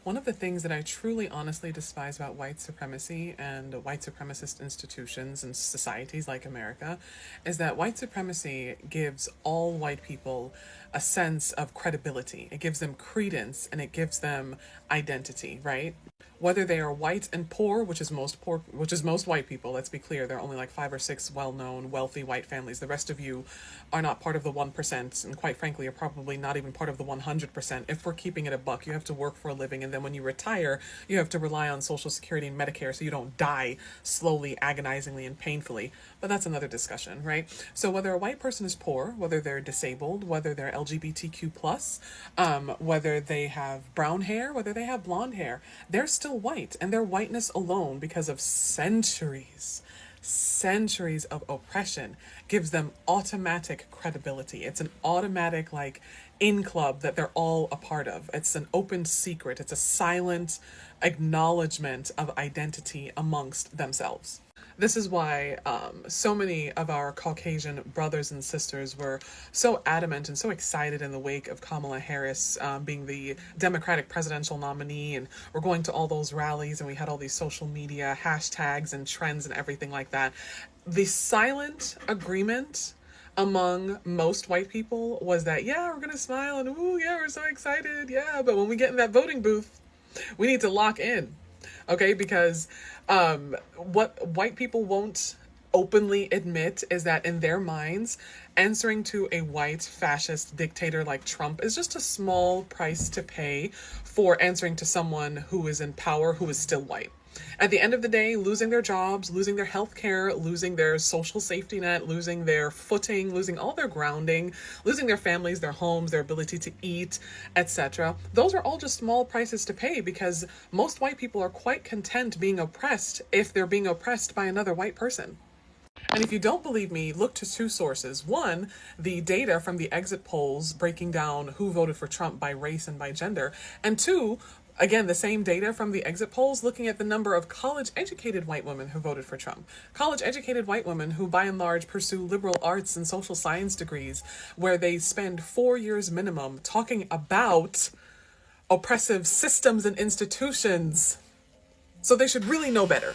One of the things that I truly honestly despise about white supremacy and white supremacist institutions and societies like America is that white supremacy gives all white people a sense of credibility. It gives them credence and it gives them identity, right? Whether they are white and poor, which is most white people. Let's be clear, there are only like 5 or 6 well-known, wealthy white families. The rest of you are not part of the 1%, and quite frankly, are probably not even part of the 100%. If we're keeping it a buck, you have to work for a living, and then when you retire, you have to rely on Social Security and Medicare so you don't die slowly, agonizingly, and painfully. But that's another discussion, right? So whether a white person is poor, whether they're disabled, whether they're LGBTQ plus, whether they have brown hair, whether they have blonde hair, they're still white, and their whiteness alone, because of centuries of oppression, gives them automatic credibility. It's an automatic, like, in club that they're all a part of. It's an open secret. It's a silent acknowledgement of identity amongst themselves. This is why so many of our Caucasian brothers and sisters were so adamant and so excited in the wake of Kamala Harris being the Democratic presidential nominee. And we're going to all those rallies and we had all these social media hashtags and trends and everything like that. The silent agreement among most white people was that, yeah, we're going to smile and, ooh, yeah, we're so excited. Yeah. But when we get in that voting booth, we need to lock in. Okay, because what white people won't openly admit is that in their minds, answering to a white fascist dictator like Trump is just a small price to pay for answering to someone who is in power who is still white. At the end of the day, losing their jobs, losing their health care, losing their social safety net, losing their footing, losing all their grounding, losing their families, their homes, their ability to eat, etc. Those are all just small prices to pay because most white people are quite content being oppressed if they're being oppressed by another white person. And if you don't believe me, look to two sources. One, the data from the exit polls breaking down who voted for Trump by race and by gender. And two, again, the same data from the exit polls looking at the number of college educated white women who voted for Trump. College educated white women who, by and large, pursue liberal arts and social science degrees, where they spend 4 years minimum talking about oppressive systems and institutions. So they should really know better.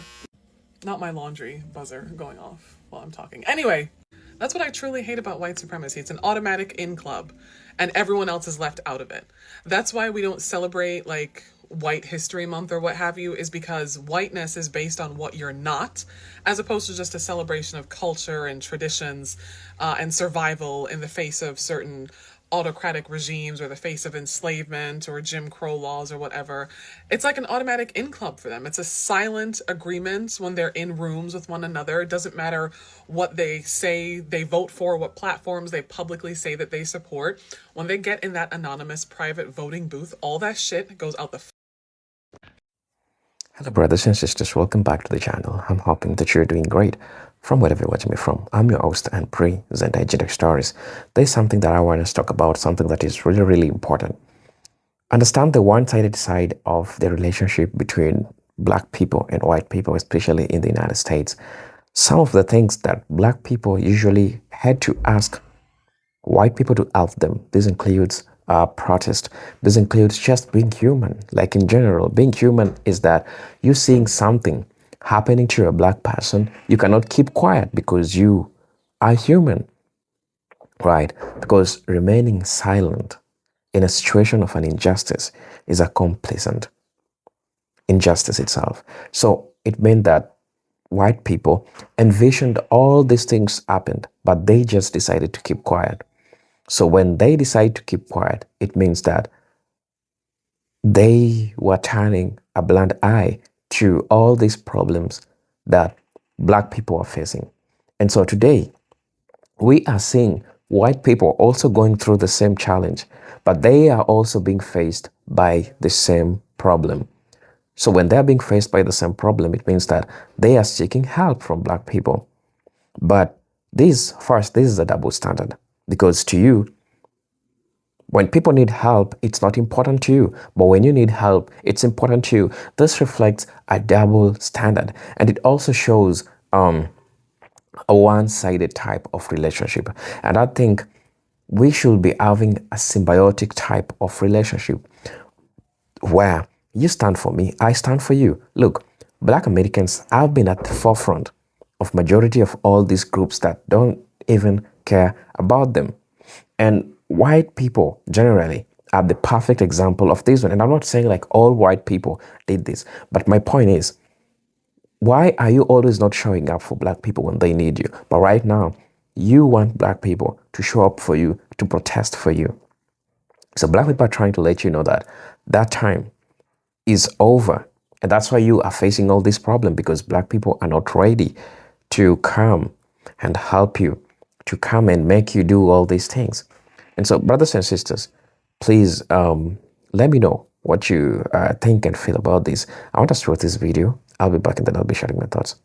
Not my laundry buzzer going off while I'm talking. Anyway, that's what I truly hate about white supremacy. It's an automatic in club, and everyone else is left out of it. That's why we don't celebrate like White History Month or what have you, is because whiteness is based on what you're not, as opposed to just a celebration of culture and traditions and survival in the face of certain autocratic regimes or the face of enslavement or Jim Crow laws or whatever. It's like an automatic in club for them. It's a silent agreement when they're in rooms with one another. It doesn't matter what they say they vote for, what platforms they publicly say that they support. When they get in that anonymous private voting booth, all that shit goes out the Hello, brothers and sisters. Welcome back to the channel. I'm hoping that you're doing great from wherever you're watching me from. I'm your host and present Agent Stories. There's something that I want to talk about, something that is really important. Understand the one-sided side of the relationship between black people and white people, especially in the United States. Some of the things that black people usually had to ask white people to help them. This includes protest. This includes just being human. Like in general, being human is that you seeing something happening to a black person, you cannot keep quiet because you are human, right? Because remaining silent in a situation of an injustice is a complacent injustice itself. So it meant that white people envisioned all these things happened, but they just decided to keep quiet. So when they decide to keep quiet, it means that they were turning a blind eye to all these problems that black people are facing. And so today, we are seeing white people also going through the same challenge, but they are also being faced by the same problem. So when they're being faced by the same problem, it means that they are seeking help from black people. But this is a double standard, because to you, when people need help, it's not important to you. But when you need help, it's important to you. This reflects a double standard. And it also shows a one-sided type of relationship. And I think we should be having a symbiotic type of relationship where You stand for me, I stand for you. Look, Black Americans have been at the forefront of majority of all these groups that don't even care about them. And white people generally are the perfect example of this one. And I'm not saying like all white people did this, but my point is, why are you always not showing up for Black people when they need you? But right now, you want Black people to show up for you, to protest for you. So Black people are trying to let you know that that time is over. And that's why you are facing all this problem, because Black people are not ready to come and help you, to come and make you do all these things. And so, brothers and sisters, please let me know what you think and feel about this. I want us to watch this video. I'll be back and then I'll be sharing my thoughts.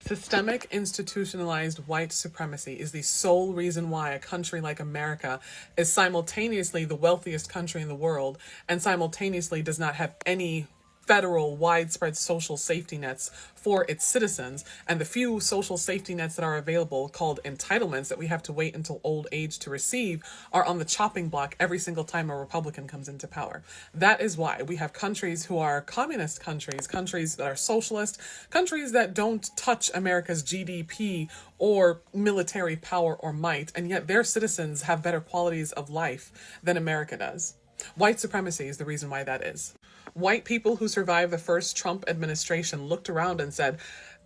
Systemic institutionalized white supremacy is the sole reason why a country like America is simultaneously the wealthiest country in the world and simultaneously does not have any federal widespread social safety nets for its citizens, and the few social safety nets that are available, called entitlements, that we have to wait until old age to receive, are on the chopping block every single time a Republican comes into power. That is why we have countries who are communist countries, countries that are socialist, countries that don't touch America's GDP or military power or might, and yet their citizens have better qualities of life than America does. White supremacy is the reason why that is. White people who survived the first Trump administration looked around and said,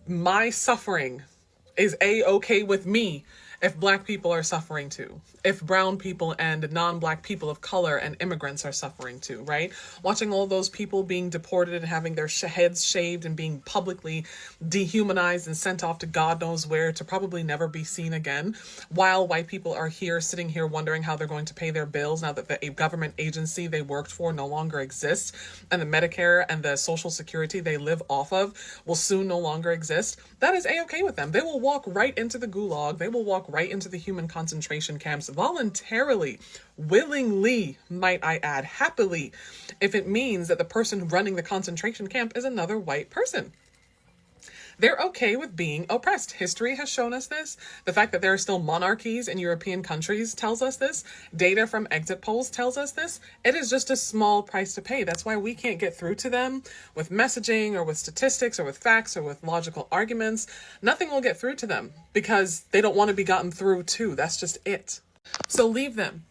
my suffering is A-okay with me if Black people are suffering too, if brown people and non-Black people of color and immigrants are suffering too, right? Watching all those people being deported and having their heads shaved and being publicly dehumanized and sent off to God knows where to probably never be seen again, while white people are here, sitting here wondering how they're going to pay their bills now that the government agency they worked for no longer exists, and the Medicare and the Social Security they live off of will soon no longer exist. That is A-okay with them. They will walk right into the gulag. They will walk right into the human concentration camps voluntarily, willingly, might I add, happily, if it means that the person running the concentration camp is another white person. They're okay with being oppressed. History has shown us this. The fact that there are still monarchies in European countries tells us this. Data from exit polls tells us this. It is just a small price to pay. That's why we can't get through to them with messaging or with statistics or with facts or with logical arguments. Nothing will get through to them because they don't want to be gotten through to. That's just it. So leave them.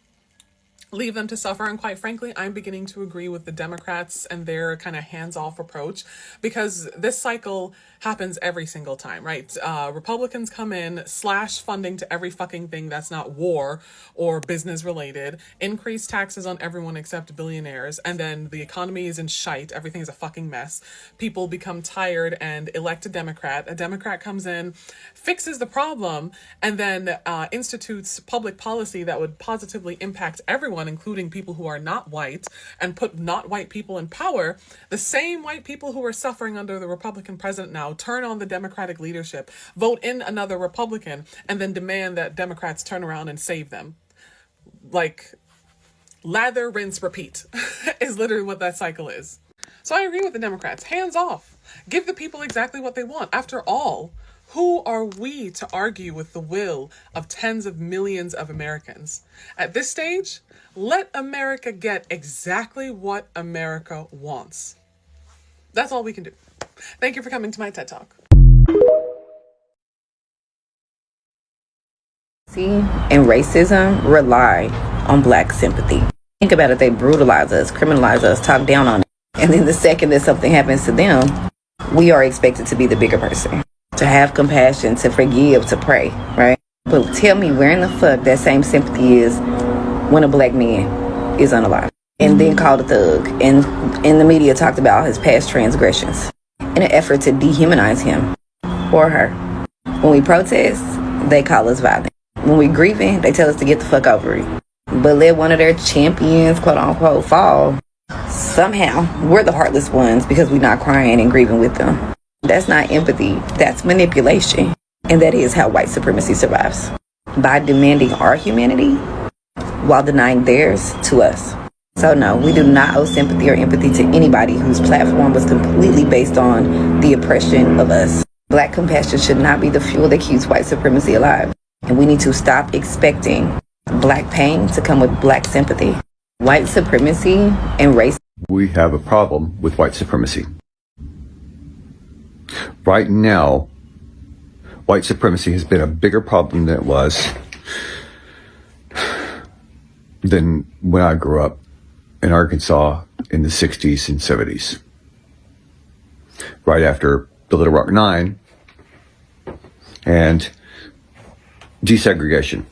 Leave them to suffer. And quite frankly, I'm beginning to agree with the Democrats and their kind of hands-off approach, because this cycle happens every single time, right? Republicans come in, slash funding to every fucking thing that's not war or business related, increase taxes on everyone except billionaires, and then the economy is in shite. Everything is a fucking mess. People become tired and elect a Democrat. A Democrat comes in, fixes the problem, and then institutes public policy that would positively impact everyone, including people who are not white, and put not white people in power. The same white people who are suffering under the Republican president now turn on the Democratic leadership, vote in another Republican, and then demand that Democrats turn around and save them. Like, lather, rinse, repeat is literally what that cycle is. So I agree with the Democrats. Hands off. Give the people exactly what they want. After all, who are we to argue with the will of tens of millions of Americans? At this stage, let America get exactly what America wants. That's all we can do. Thank you for coming to my TED Talk. And racism rely on Black sympathy. Think about it, they brutalize us, criminalize us, talk down on it. And then the second that something happens to them, we are expected to be the bigger person, to have compassion, to forgive, to pray, right? But tell me where in the fuck that same sympathy is when a Black man is unalive and then called a thug, and in the media talked about his past transgressions in an effort to dehumanize him or her. When we protest, they call us violent. When we grieving, they tell us to get the fuck over it. But let one of their champions, quote unquote, fall, somehow we're the heartless ones because we're not crying and grieving with them. That's not empathy, that's manipulation. And that is how white supremacy survives. By demanding our humanity while denying theirs to us. So no, we do not owe sympathy or empathy to anybody whose platform was completely based on the oppression of us. Black compassion should not be the fuel that keeps white supremacy alive. And we need to stop expecting Black pain to come with Black sympathy. White supremacy and race We have a problem with white supremacy. Right now, white supremacy has been a bigger problem than it was than when I grew up in Arkansas in the 60s and 70s. Right after the Little Rock Nine and desegregation.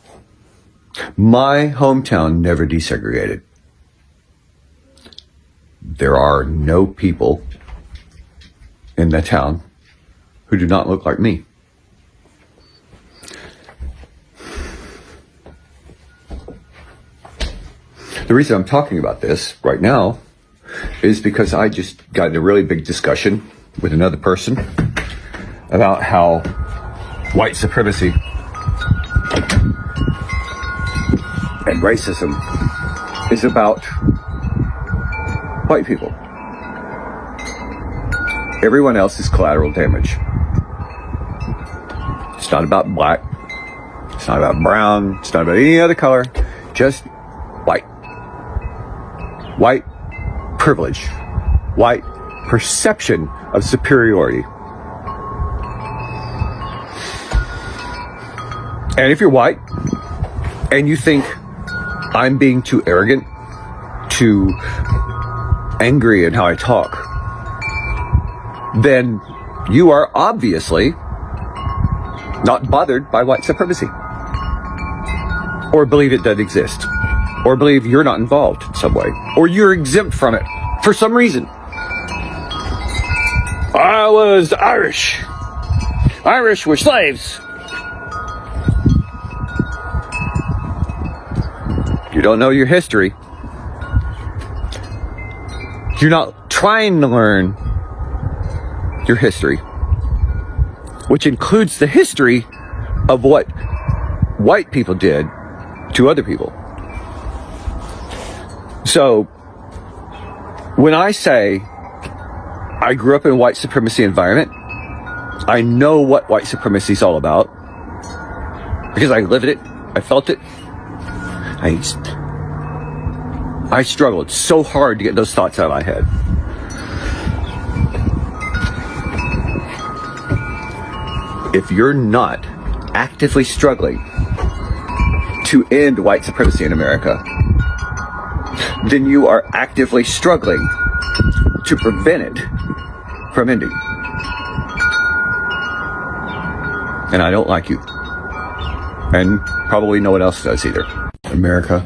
My hometown never desegregated. There are no people in the town who do not look like me. The reason I'm talking about this right now is because I just got in a really big discussion with another person about how white supremacy and racism is about white people. Everyone else is collateral damage. It's not about black. It's not about brown. It's not about any other color. Just white. White privilege. White perception of superiority. And if you're white and you think I'm being too arrogant, too angry in how I talk, then you are obviously not bothered by white supremacy, or believe it doesn't exist, or believe you're not involved in some way, or you're exempt from it for some reason. I was Irish. Irish were slaves. You don't know your history. You're not trying to learn your history, which includes the history of what white people did to other people. So, when I say I grew up in a white supremacy environment, I know what white supremacy is all about because I lived it, I felt it. I struggled so hard to get those thoughts out of my head. If you're not actively struggling to end white supremacy in America, then you are actively struggling to prevent it from ending. And I don't like you. And probably no one else does either. America,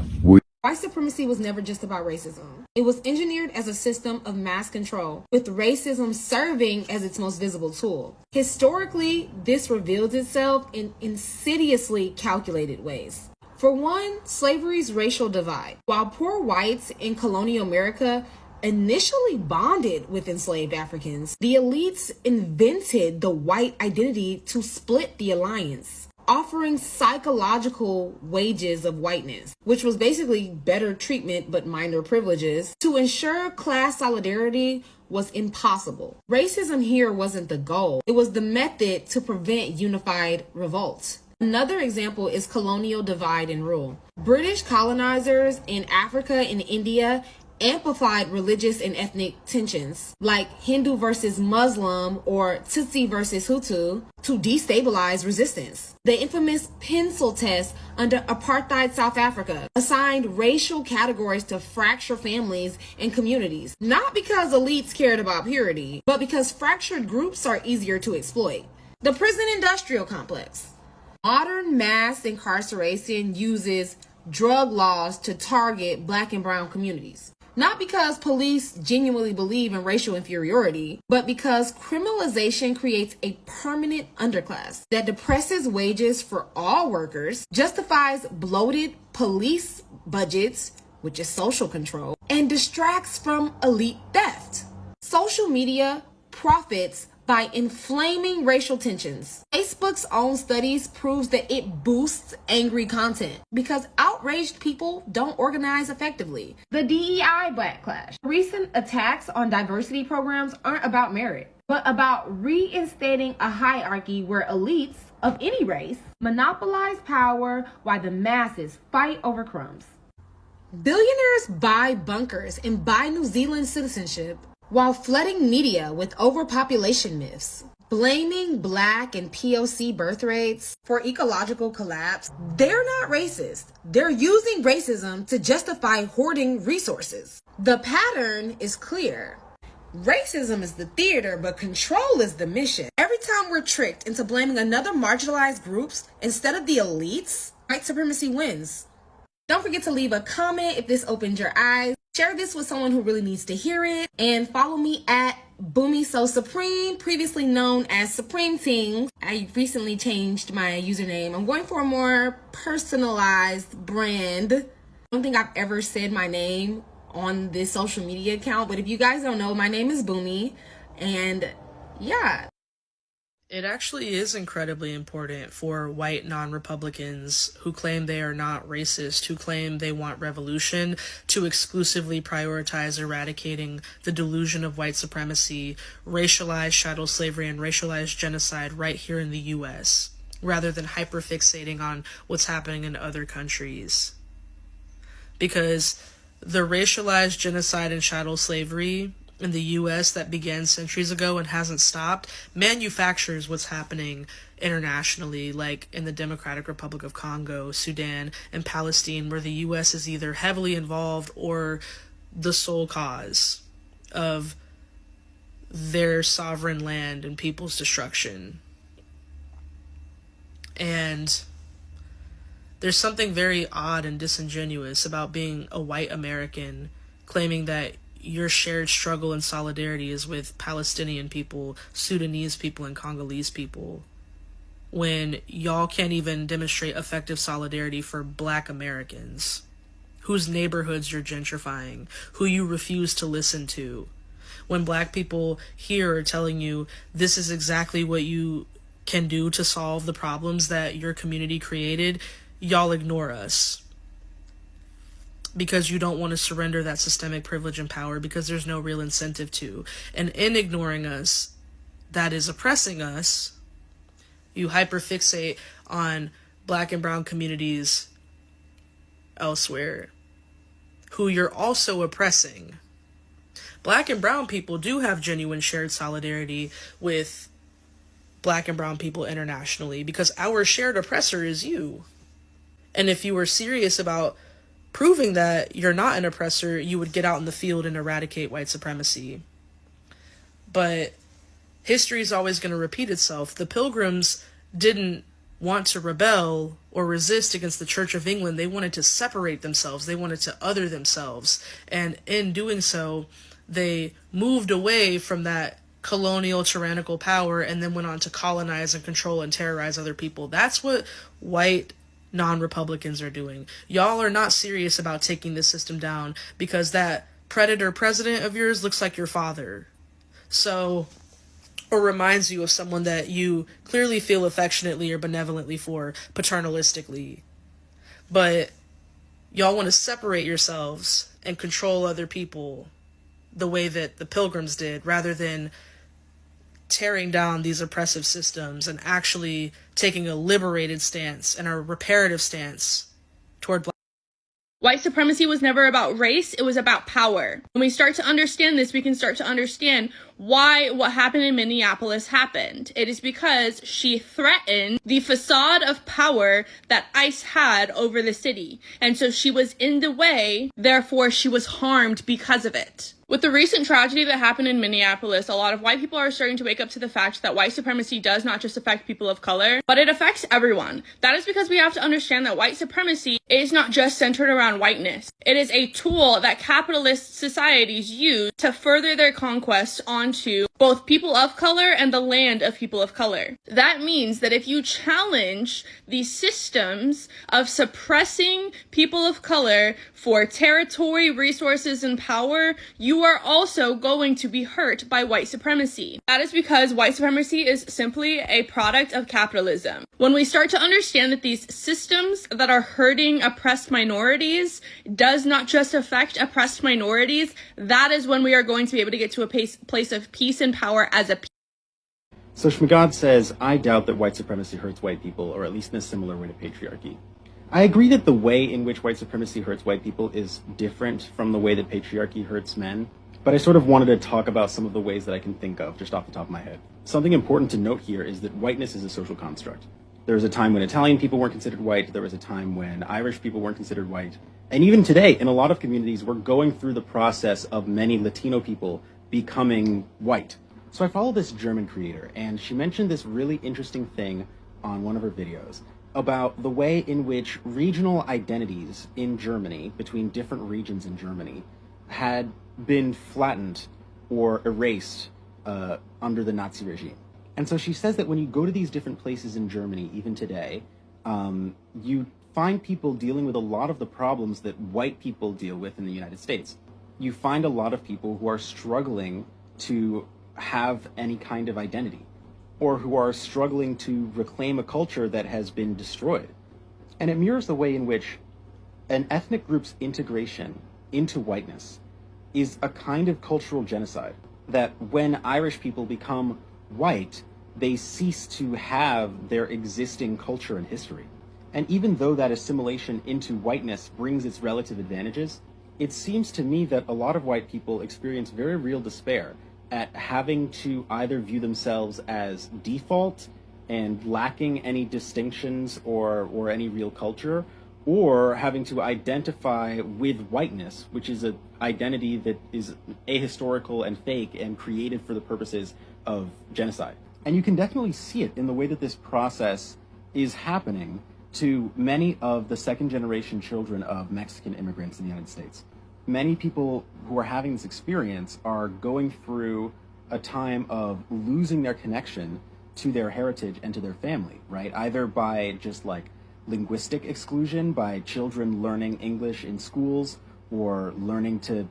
White supremacy was never just about racism. It was engineered as a system of mass control, with racism serving as its most visible tool. Historically, this reveals itself in insidiously calculated ways. For one, slavery's racial divide. While poor whites in colonial America initially bonded with enslaved Africans, the elites invented the white identity to split the alliance, offering psychological wages of whiteness, which was basically better treatment but minor privileges, to ensure class solidarity was impossible. Racism here wasn't the goal, it was the method to prevent unified revolt. Another example is colonial divide and rule. British colonizers in Africa and India amplified religious and ethnic tensions, like Hindu versus Muslim or Tutsi versus Hutu, to destabilize resistance. The infamous pencil test under apartheid South Africa assigned racial categories to fracture families and communities, not because elites cared about purity, but because fractured groups are easier to exploit. The prison industrial complex. Modern mass incarceration uses drug laws to target Black and brown communities. Not because police genuinely believe in racial inferiority, but because criminalization creates a permanent underclass that depresses wages for all workers, justifies bloated police budgets, which is social control, and distracts from elite theft. Social media profits by inflaming racial tensions. Facebook's own studies proves that it boosts angry content because outraged people don't organize effectively. The DEI backlash. Recent attacks on diversity programs aren't about merit, but about reinstating a hierarchy where elites of any race monopolize power while the masses fight over crumbs. Billionaires buy bunkers and buy New Zealand citizenship while flooding media with overpopulation myths, blaming Black and POC birth rates for ecological collapse. They're not racist. They're using racism to justify hoarding resources. The pattern is clear. Racism is the theater, but control is the mission. Every time we're tricked into blaming another marginalized groups instead of the elites, white supremacy wins. Don't forget to leave a comment if this opened your eyes. Share this with someone who really needs to hear it. And follow me at Boomy So Supreme, previously known as Supreme Ting. I recently changed my username. I'm going for a more personalized brand. I don't think I've ever said my name on this social media account, but if you guys don't know, my name is Boomy. And yeah. It actually is incredibly important for white non-Republicans who claim they are not racist, who claim they want revolution, to exclusively prioritize eradicating the delusion of white supremacy, racialized chattel slavery, and racialized genocide right here in the US, rather than hyperfixating on what's happening in other countries. Because the racialized genocide and chattel slavery in the US that began centuries ago and hasn't stopped manufactures what's happening internationally, like in the Democratic Republic of Congo, Sudan, and Palestine, where the US is either heavily involved or the sole cause of their sovereign land and people's destruction. And there's something very odd and disingenuous about being a white American claiming that your shared struggle and solidarity is with Palestinian people, Sudanese people, and Congolese people, when y'all can't even demonstrate effective solidarity for Black Americans, whose neighborhoods you're gentrifying, who you refuse to listen to. When Black people here are telling you this is exactly what you can do to solve the problems that your community created, y'all ignore us. Because you don't want to surrender that systemic privilege and power, because there's no real incentive to. And in ignoring us, that is oppressing us, you hyperfixate on Black and brown communities elsewhere, who you're also oppressing. Black and brown people do have genuine shared solidarity with Black and brown people internationally, because our shared oppressor is you. And if you were serious about proving that you're not an oppressor, you would get out in the field and eradicate white supremacy. But history is always going to repeat itself. The Pilgrims didn't want to rebel or resist against the Church of England. They wanted to separate themselves. They wanted to other themselves. And in doing so, they moved away from that colonial tyrannical power and then went on to colonize and control and terrorize other people. That's what white non-Republicans are doing. Y'all are not serious about taking this system down because that predator president of yours looks like your father. So, or reminds you of someone that you clearly feel affectionately or benevolently for, paternalistically. But y'all want to separate yourselves and control other people the way that the Pilgrims did, rather than tearing down these oppressive systems and actually taking a liberated stance and a reparative stance toward Black. White supremacy was never about race, it was about power. When we start to understand this, we can start to understand why what happened in Minneapolis happened. It is because she threatened the facade of power that ICE had over the city. And so she was in the way, therefore she was harmed because of it. With the recent tragedy that happened in Minneapolis, a lot of white people are starting to wake up to the fact that white supremacy does not just affect people of color, but it affects everyone. That is because we have to understand that white supremacy is not just centered around whiteness. It is a tool that capitalist societies use to further their conquest onto both people of color and the land of people of color. That means that if you challenge the systems of suppressing people of color for territory, resources, and power, you are also going to be hurt by white supremacy. That is because white supremacy is simply a product of capitalism. When we start to understand that these systems that are hurting oppressed minorities does not just affect oppressed minorities, that is when we are going to be able to get to a place of peace and power as a people. So Shmagad says, I doubt that white supremacy hurts white people, or at least in a similar way to patriarchy. I agree that the way in which white supremacy hurts white people is different from the way that patriarchy hurts men, but I sort of wanted to talk about some of the ways that I can think of just off the top of my head. Something important to note here is that whiteness is a social construct. There was a time when Italian people weren't considered white, there was a time when Irish people weren't considered white, and even today, in a lot of communities, we're going through the process of many Latino people becoming white. So I follow this German creator, and she mentioned this really interesting thing on one of her videos about the way in which regional identities in Germany, between different regions in Germany, had been flattened or erased under the Nazi regime. And so she says that when you go to these different places in Germany, even today, you find people dealing with a lot of the problems that white people deal with in the United States. You find a lot of people who are struggling to have any kind of identity, or who are struggling to reclaim a culture that has been destroyed. And it mirrors the way in which an ethnic group's integration into whiteness is a kind of cultural genocide, that when Irish people become white, they cease to have their existing culture and history. And even though that assimilation into whiteness brings its relative advantages, it seems to me that a lot of white people experience very real despair at having to either view themselves as default and lacking any distinctions or any real culture, or having to identify with whiteness, which is an identity that is ahistorical and fake and created for the purposes of genocide. And you can definitely see it in the way that this process is happening to many of the second-generation children of Mexican immigrants in the United States. Many people who are having this experience are going through a time of losing their connection to their heritage and to their family, right? Either by just like linguistic exclusion, by children learning English in schools, or learning to,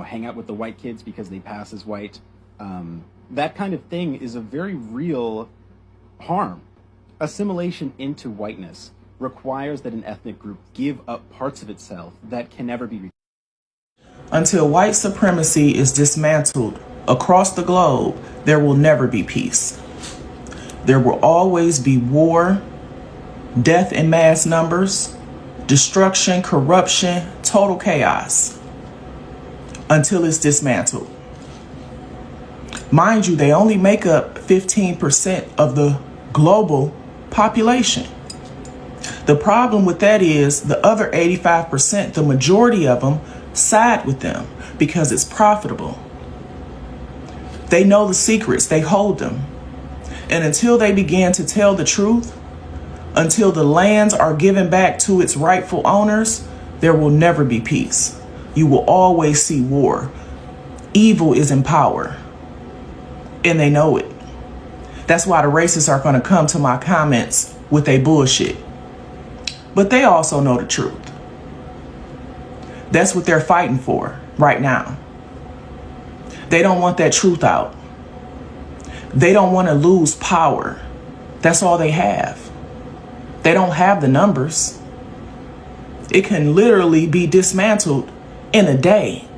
hang out with the white kids because they pass as white. That kind of thing is a very real harm. Assimilation into whiteness requires that an ethnic group give up parts of itself that can never be recovered. Until white supremacy is dismantled across the globe, there will never be peace. There will always be war, death in mass numbers, destruction, corruption, total chaos, until it's dismantled. Mind you, they only make up 15% of the global population. The problem with that is the other 85%, the majority of them, side with them because it's profitable. They know the secrets, they hold them. And until they begin to tell the truth, until the lands are given back to its rightful owners, there will never be peace. You will always see war. Evil is in power, and they know it. That's why the racists are going to come to my comments with their bullshit. But they also know the truth. That's what they're fighting for right now. They don't want that truth out. They don't want to lose power. That's all they have. They don't have the numbers. It can literally be dismantled in a day,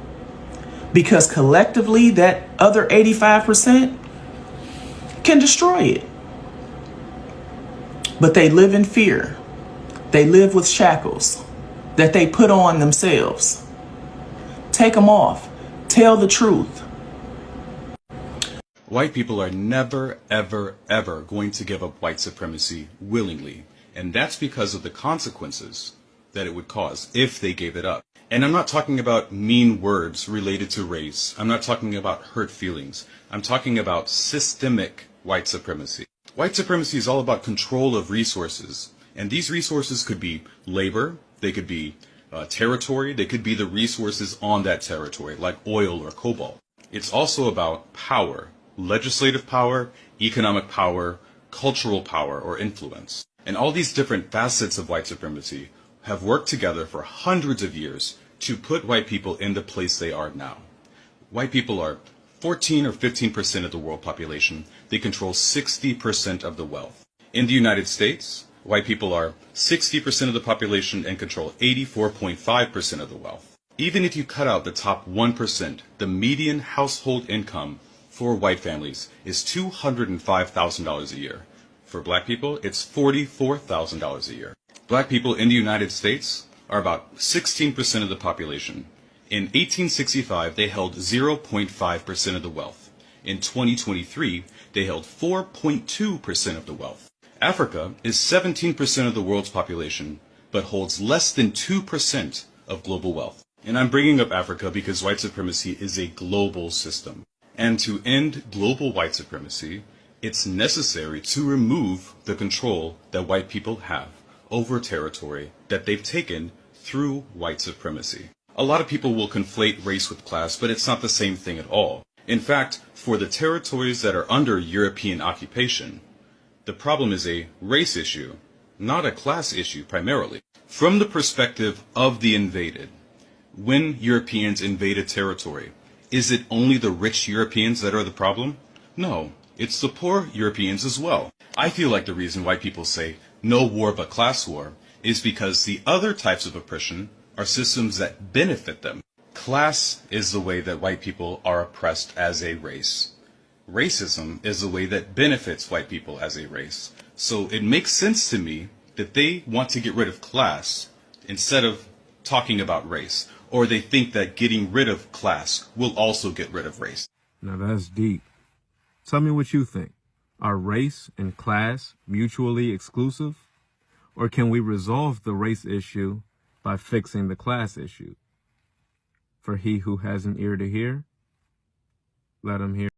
because collectively that other 85% can destroy it. But they live in fear. They live with shackles that they put on themselves. Take them off. Tell the truth. White people are never, ever, ever going to give up white supremacy willingly. And that's because of the consequences that it would cause if they gave it up. And I'm not talking about mean words related to race. I'm not talking about hurt feelings. I'm talking about systemic white supremacy. White supremacy is all about control of resources. And these resources could be labor, they could be territory, they could be the resources on that territory, like oil or cobalt. It's also about power, legislative power, economic power, cultural power, or influence. And all these different facets of white supremacy have worked together for hundreds of years to put white people in the place they are now. White people are 14 or 15% of the world population. They control 60% of the wealth. In the United States, white people are 60% of the population and control 84.5% of the wealth. Even if you cut out the top 1%, the median household income for white families is $205,000 a year. For black people, it's $44,000 a year. Black people in the United States are about 16% of the population. In 1865, they held 0.5% of the wealth. In 2023, they held 4.2% of the wealth. Africa is 17% of the world's population, but holds less than 2% of global wealth. And I'm bringing up Africa because white supremacy is a global system. And to end global white supremacy, it's necessary to remove the control that white people have over territory that they've taken through white supremacy. A lot of people will conflate race with class, but it's not the same thing at all. In fact, for the territories that are under European occupation, the problem is a race issue, not a class issue primarily. From the perspective of the invaded, when Europeans invade a territory, is it only the rich Europeans that are the problem? No, it's the poor Europeans as well. I feel like the reason white people say no war but class war is because the other types of oppression are systems that benefit them. Class is the way that white people are oppressed as a race. Racism is the way that benefits white people as a race. So it makes sense to me that they want to get rid of class instead of talking about race, or they think that getting rid of class will also get rid of race. Now that's deep. Tell me what you think. Are race and class mutually exclusive? Or can we resolve the race issue by fixing the class issue? For he who has an ear to hear, let him hear.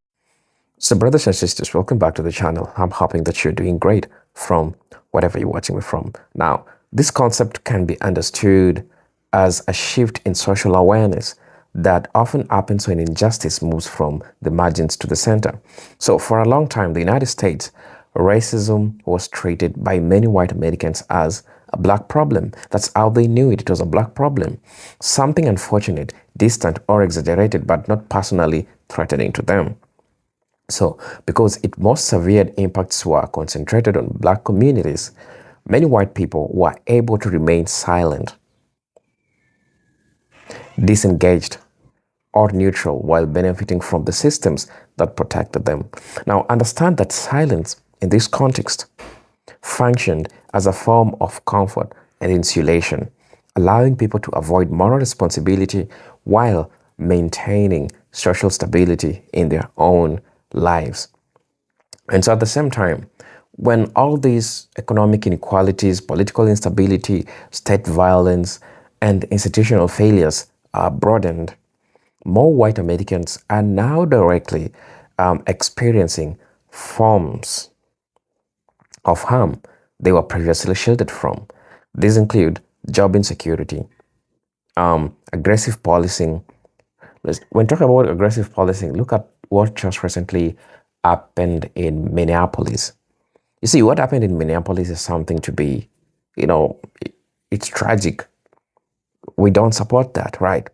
So brothers and sisters, welcome back to the channel. I'm hoping that you're doing great from whatever you're watching me from. Now, this concept can be understood as a shift in social awareness that often happens when injustice moves from the margins to the center. So for a long time, the United States, racism was treated by many white Americans as a black problem. That's how they knew it. It was a black problem. Something unfortunate, distant, or exaggerated, but not personally threatening to them. So, because its most severe impacts were concentrated on black communities, many white people were able to remain silent, disengaged, or neutral while benefiting from the systems that protected them. Now, understand that silence in this context functioned as a form of comfort and insulation, allowing people to avoid moral responsibility while maintaining social stability in their own lives. And so at the same time, when all these economic inequalities, political instability, state violence, and institutional failures are broadened, more white Americans are now directly experiencing forms of harm they were previously shielded from. These include job insecurity, aggressive policing. When talking about aggressive policing, look at what just recently happened in Minneapolis. You see, what happened in Minneapolis is something to be, it's tragic. We don't support that, right?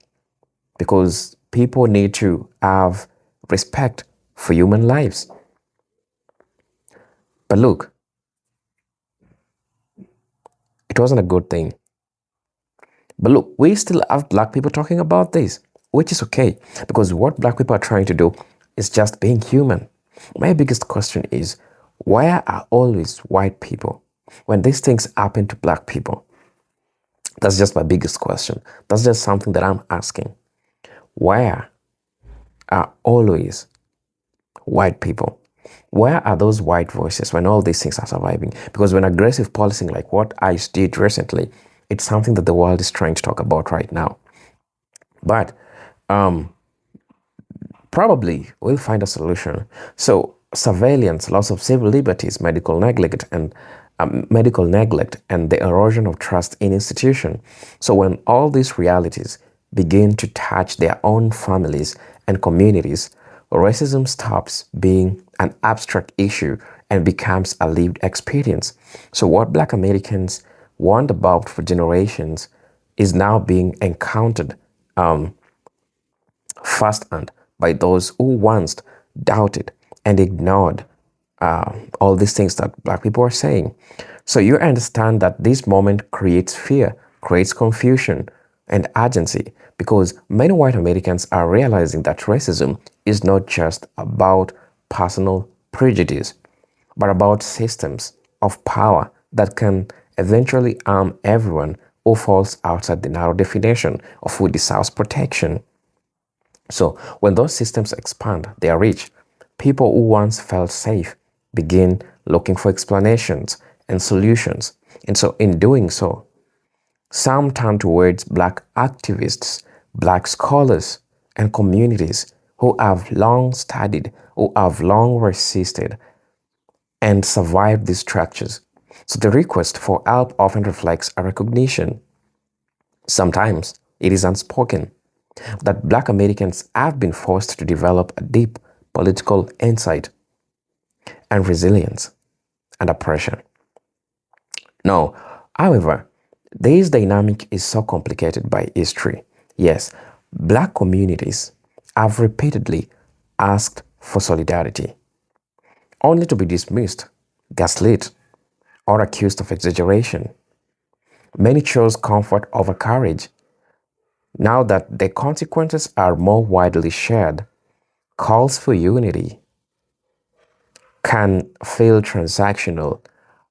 Because people need to have respect for human lives. But look, it wasn't a good thing. But look, we still have black people talking about this, which is okay, because what black people are trying to do is just being human. My biggest question is, where are always white people when these things happen to black people? That's just my biggest question. That's just something that I'm asking. Where are always white people? Where are those white voices when all these things are surviving? Because when aggressive policing like what ICE did recently, it's something that the world is trying to talk about right now. But probably we'll find a solution. So surveillance, loss of civil liberties, medical neglect, and the erosion of trust in institutions. So when all these realities begin to touch their own families and communities, racism stops being an abstract issue and becomes a lived experience. So what Black Americans warned about for generations is now being encountered firsthand by those who once doubted and ignored all these things that Black people are saying. So you understand that this moment creates fear, creates confusion and urgency, because many white Americans are realizing that racism is not just about personal prejudice, but about systems of power that can eventually harm everyone who falls outside the narrow definition of who deserves protection. So when those systems expand their reach, people who once felt safe begin looking for explanations and solutions. And so in doing so, some turn towards Black activists, Black scholars, and communities who have long studied, who have long resisted, and survived these structures. So the request for help often reflects a recognition. Sometimes it is unspoken that Black Americans have been forced to develop a deep political insight and resilience under pressure. Now, however, this dynamic is so complicated by history. Yes, Black communities have repeatedly asked for solidarity, only to be dismissed, gaslit, or accused of exaggeration. Many chose comfort over courage. Now that the consequences are more widely shared, calls for unity can feel transactional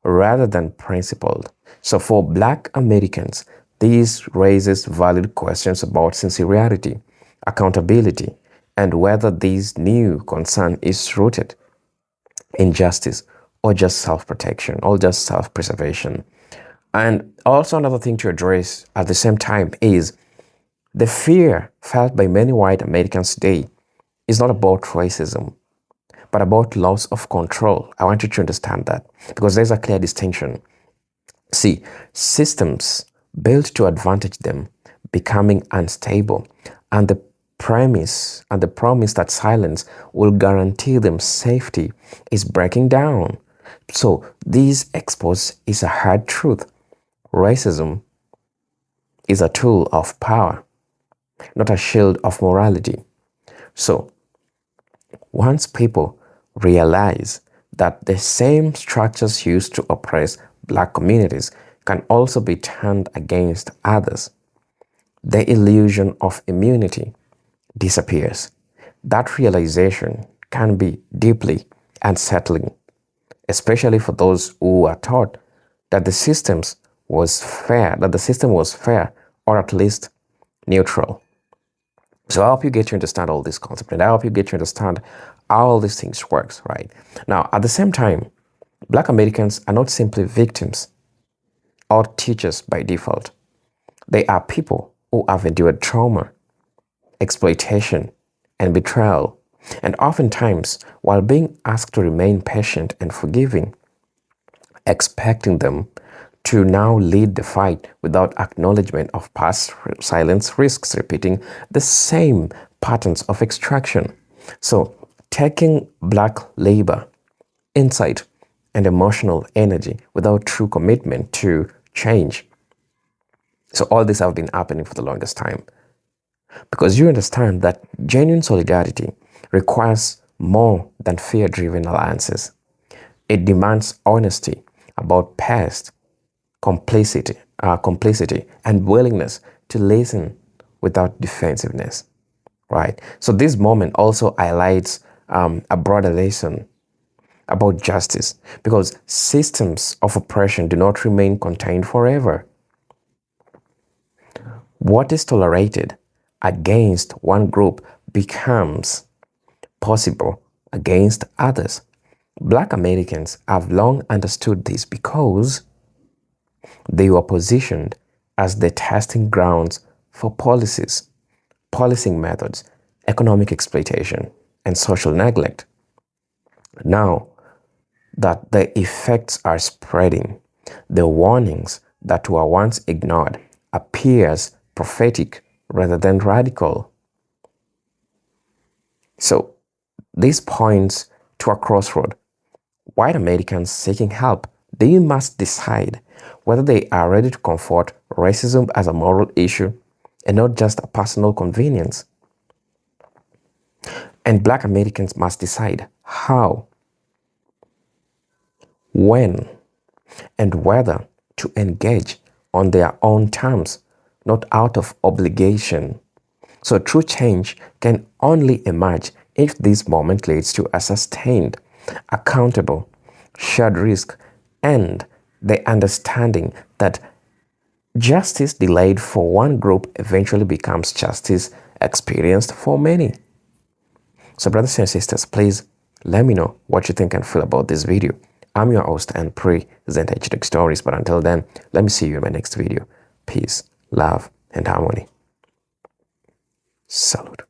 rather than principled. So for Black Americans, this raises valid questions about sincerity, accountability, and whether this new concern is rooted in justice or just self-protection or just self-preservation. And also another thing to address at the same time is the fear felt by many white Americans today is not about racism, but about loss of control. I want you to understand that because there's a clear distinction. See, systems built to advantage them becoming unstable, and the promise that silence will guarantee them safety is breaking down. So this expose is a hard truth. Racism is a tool of power, not a shield of morality. So once people realize that the same structures used to oppress Black communities can also be turned against others, the illusion of immunity disappears. That realization can be deeply unsettling, especially for those who are taught that the system was fair, or at least neutral. So I hope you get to understand all these concepts, and I hope you get to understand how all these things works, right? Now, at the same time, Black Americans are not simply victims or teachers by default. They are people who have endured trauma, exploitation, and betrayal. And oftentimes, while being asked to remain patient and forgiving, expecting them to now lead the fight without acknowledgement of past silence risks repeating the same patterns of extraction. So, taking Black labor, insight, and emotional energy without true commitment to change. So all this have been happening for the longest time. Because you understand that genuine solidarity requires more than fear-driven alliances. It demands honesty about past complicity, and willingness to listen without defensiveness, right? So this moment also highlights a broader lesson about justice, because systems of oppression do not remain contained forever. What is tolerated against one group becomes possible against others. Black Americans have long understood this because they were positioned as the testing grounds for policies, policing methods, economic exploitation, and social neglect. Now that the effects are spreading, the warnings that were once ignored appears prophetic rather than radical. So this points to a crossroad. White Americans seeking help, they must decide whether they are ready to confront racism as a moral issue and not just a personal convenience. And Black Americans must decide how, when, and whether to engage on their own terms, not out of obligation. So true change can only emerge if this moment leads to a sustained, accountable, shared risk, and the understanding that justice delayed for one group eventually becomes justice experienced for many. So brothers and sisters, please let me know what you think and feel about this video. I'm your host and present Ejidek Stories, but until then, let me see you in my next video. Peace, love, and harmony. Salute.